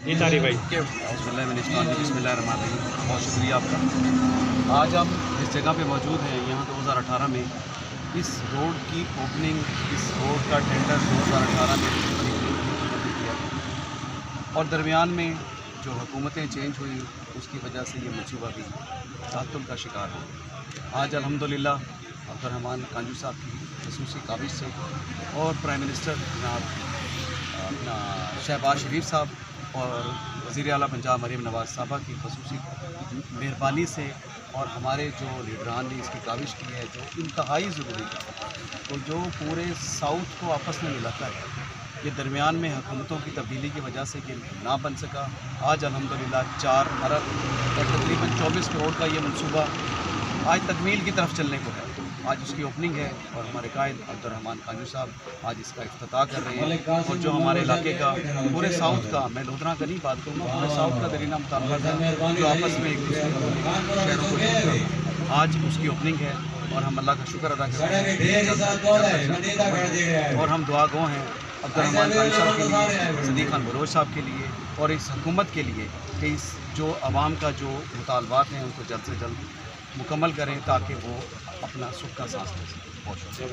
तारी भाई बिस्मिल्लाहिर्रहमानिर्रहीम। बहुत शुक्रिया आपका। आज हम इस जगह पे मौजूद हैं, यहाँ 2018 में इस रोड की ओपनिंग, इस रोड का टेंडर 2018 में किया और दरमियान में जो हुकूमतें चेंज हुई उसकी वजह से ये मनसूबा भी तातुल का शिकार हो। आज अल्हम्दुलिल्लाह अब्दुर्रहमान कांजू साहब की खसूसी काबिज से और प्राइम मिनिस्टर जनाब अपना शहबाज शरीफ साहब और वज़ीर आला पंजाब मरीम नवाज़ साहबा की खसूसी मेहरबानी से और हमारे जो लीडरान ने इसकी काविश की है, जो इंतहाई ज़रूरी है, तो जो पूरे साउथ को आपस में मिलाता है, ये दरमियान में हुकूमतों की तब्दीली की वजह से ये ना बन सका। आज अल्हम्दुलिल्लाह 4 अरब और तकरीबन 24 करोड़ का ये मनसूबा आज तकमील की तरफ चलने को है। आज उसकी ओपनिंग है और हमारे कायद अब्दुर्रहमान कांजू साहब आज इसका इफ्तिताह कर रहे हैं। और जो हमारे इलाके का, पूरे साउथ का, मैं लोधरा का नहीं बात करूँगा, पूरे साउथ का दरीना मुतालबा था जो आपस में एक दूसरे शहरों को जोड़ता है, आज उसकी ओपनिंग है और हम अल्लाह का शुक्र अदा करते हैं और हम दुआ गो हैं अब्दुर्रहमान कांजू साहब के लिए, सदीक खान बलोच साहब के लिए और इस हुकूमत के लिए कि इस जो आवाम का जो मुतालबात हैं उनको जल्द से जल्द मुकम्मल करें ताकि वो अपना सुख का सांस ले सकें। बहुत शुक्रिया।